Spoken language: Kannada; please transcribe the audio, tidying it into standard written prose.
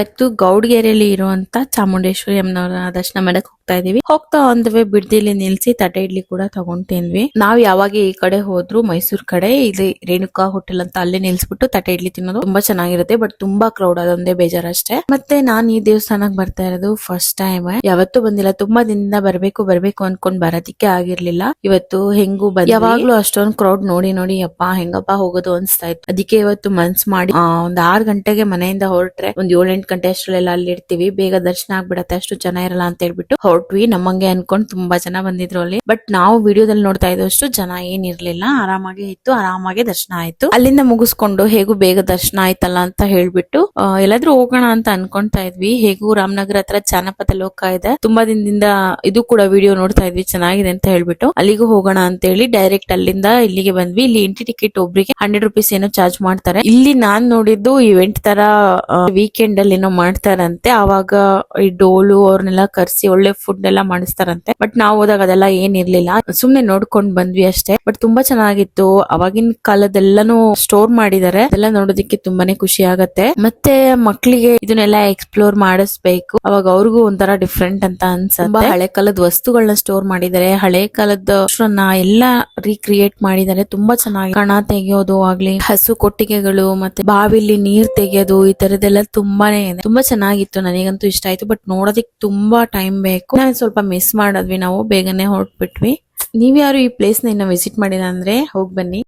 ಇವತ್ತು ಗೌಡ್ಗೆರೆಯಲ್ಲಿ ಇರುವಂತ ಚಾಮುಂಡೇಶ್ವರಿ ಅಮ್ಮನವರ ದರ್ಶನ ಮಾಡಕ್ ಹೋಗ್ತಾ ಇದೀವಿ. ಹೋಗ್ತಾ ಆನ್ ದ ವೇ ಬಿಡ್ದಿಲಿ ನಿಲ್ಸಿ ತಟ್ಟೆ ಇಡ್ಲಿ ಕೂಡ ತಗೊಂಡ್ತಿದ್ವಿ. ನಾವ್ ಯಾವಾಗ ಈ ಕಡೆ ಹೋದ್ರು ಮೈಸೂರ್ ಕಡೆ ಇಲ್ಲಿ ರೇಣುಕಾ ಹೋಟೆಲ್ ಅಂತ ಅಲ್ಲೇ ನಿಲ್ಸ್ಬಿಟ್ಟು ತಟ್ಟೆ ಇಡ್ಲಿ ತಿನ್ನೋದು ತುಂಬಾ ಚೆನ್ನಾಗಿರುತ್ತೆ. ಬಟ್ ತುಂಬಾ ಕ್ರೌಡ್ ಅದೊಂದೇ ಬೇಜಾರಷ್ಟೇ. ಮತ್ತೆ ನಾನ್ ಈ ದೇವಸ್ಥಾನಕ್ ಬರ್ತಾ ಇರೋದು ಫಸ್ಟ್ ಟೈಮ್, ಯಾವತ್ತೂ ಬಂದಿಲ್ಲ. ತುಂಬಾ ದಿನದಿಂದ ಬರ್ಬೇಕು ಅನ್ಕೊಂಡ್ ಬರೋದಿಕ್ಕೆ ಆಗಿರ್ಲಿಲ್ಲ. ಇವತ್ತು ಹೆಂಗು ಬಂದ್ವಿ. ಯಾವಾಗ್ಲೂ ಅಷ್ಟೊಂದ್ ಕ್ರೌಡ್ ನೋಡಿ ನೋಡಿ ಅಪ್ಪ ಹೆಂಗಪ್ಪ ಹೋಗೋದು ಅನ್ಸ್ತಾ ಇತ್ತು. ಅದಕ್ಕೆ ಇವತ್ತು ಮನ್ಸ್ ಮಾಡಿ ಒಂದ್ 6 ಗಂಟೆಗೆ ಮನೆಯಿಂದ ಹೊರಟ್ರೆ ಒಂದ್ 7-8 ಗಂಟೆ ಅಷ್ಟರಲ್ಲೆಲ್ಲ ಅಲ್ಲಿ ಇರ್ತೀವಿ, ಬೇಗ ದರ್ಶನ ಆಗ್ಬಿಡತ್ತೆ, ಅಷ್ಟು ಜನ ಇರಲ್ಲ ಅಂತ ಹೇಳ್ಬಿಟ್ಟು ಹೊರಟ್ವಿ. ನಮ್ಮಂಗೆ ಅನ್ಕೊಂಡ್ ತುಂಬಾ ಜನ ಬಂದಿದ್ರು ಅಲ್ಲಿ. ಬಟ್ ನಾವು ವಿಡಿಯೋದಲ್ಲಿ ನೋಡ್ತಾ ಇದ್ದಷ್ಟು ಜನ ಏನಿರ್ಲಿಲ್ಲ, ಆರಾಮಾಗಿ ಇತ್ತು, ಆರಾಮಾಗಿ ದರ್ಶನ ಆಯ್ತು. ಅಲ್ಲಿಂದ ಮುಗಿಸ್ಕೊಂಡು ಹೇಗೂ ಬೇಗ ದರ್ಶನ ಆಯ್ತಲ್ಲ ಅಂತ ಹೇಳ್ಬಿಟ್ಟು ಎಲ್ಲಾದ್ರೂ ಹೋಗೋಣ ಅಂತ ಅನ್ಕೊಂತಾ ಇದ್ವಿ. ಹೇಗೂ ರಾಮನಗರ ಹತ್ರ ಜಾನಪದ ಲೋಕ ಇದೆ, ತುಂಬಾ ದಿನದಿಂದ ಇದು ಕೂಡ ವಿಡಿಯೋ ನೋಡ್ತಾ ಇದ್ವಿ, ಚೆನ್ನಾಗಿದೆ ಅಂತ ಹೇಳ್ಬಿಟ್ಟು ಅಲ್ಲಿಗೂ ಹೋಗೋಣ ಅಂತ ಹೇಳಿ ಡೈರೆಕ್ಟ್ ಅಲ್ಲಿಂದ ಇಲ್ಲಿಗೆ ಬಂದ್ವಿ. ಇಲ್ಲಿ ಎಂಟ್ರಿ ಟಿಕೆಟ್ ಒಬ್ರಿಗೆ 100 ರೂಪೀಸ್ ಏನೋ ಚಾರ್ಜ್ ಮಾಡ್ತಾರೆ. ಇಲ್ಲಿ ನಾನ್ ನೋಡಿದ್ದು ಇವೆಂಟ್ ತರ ವೀಕೆಂಡ್ ಅಲ್ಲಿ ಏನೋ ಮಾಡ್ತಾರಂತೆ. ಆವಾಗ ಈ ಡೋಲು ಅವ್ರನ್ನೆಲ್ಲ ಕರ್ಸಿ ಒಳ್ಳೆ ಫುಡ್ ಎಲ್ಲ ಮಾಡಿಸ್ತಾರಂತೆ. ಬಟ್ ನಾವು ಹೋದಾಗ ಅದೆಲ್ಲ ಏನಿರ್ಲಿಲ್ಲ, ಸುಮ್ನೆ ನೋಡ್ಕೊಂಡ್ ಬಂದ್ವಿ ಅಷ್ಟೇ. ಬಟ್ ತುಂಬಾ ಚೆನ್ನಾಗಿತ್ತು. ಅವಾಗಿನ ಕಾಲದೆಲ್ಲಾನು ಸ್ಟೋರ್ ಮಾಡಿದ್ದಾರೆ, ಅದೆಲ್ಲ ನೋಡೋದಿಕ್ಕೆ ತುಂಬಾನೇ ಖುಷಿ ಆಗತ್ತೆ. ಮತ್ತೆ ಮಕ್ಳಿಗೆ ಇದನ್ನೆಲ್ಲ ಎಕ್ಸ್ಪ್ಲೋರ್ ಮಾಡಿಸ್ಬೇಕು, ಅವಾಗ ಅವ್ರಿಗೂ ಒಂಥರ ಡಿಫ್ರೆಂಟ್ ಅಂತ ಅನ್ಸುತ್ತೆ. ಹಳೆ ಕಾಲದ ವಸ್ತುಗಳನ್ನ ಸ್ಟೋರ್ ಮಾಡಿದ್ದಾರೆ, ಹಳೆ ಕಾಲದ ಎಲ್ಲ ರೀಕ್ರಿಯೇಟ್ ಮಾಡಿದ್ದಾರೆ. ತುಂಬಾ ಚೆನ್ನಾಗಿ ಕಣ ತೆಗೆಯೋದು ಆಗ್ಲಿ, ಹಸು ಕೊಟ್ಟಿಗೆಗಳು, ಮತ್ತೆ ಬಾವಿಲಿ ನೀರ್ ತೆಗೆಯೋದು, ಈ ತರದೆಲ್ಲ ತುಂಬಾನೇ ಇದೆ. ತುಂಬಾ ಚೆನ್ನಾಗಿತ್ತು, ನನಗಂತೂ ಇಷ್ಟ ಆಯ್ತು. ಬಟ್ ನೋಡೋದಿಕ್ ತುಂಬಾ ಟೈಮ್ ಬೇಕು. ನಾನು ಸ್ವಲ್ಪ ಮಿಸ್ ಮಾಡಿದ್ವಿ, ನಾವು ಬೇಗನೆ ಹೊರಟ್ಬಿಟ್ವಿ. ನೀವ್ಯಾರು ಈ ಪ್ಲೇಸ್ ನ ಇನ್ನ ವಿಸಿಟ್ ಮಾಡಿಲ್ಲ ಅಂದ್ರೆ ಹೋಗ್ ಬನ್ನಿ.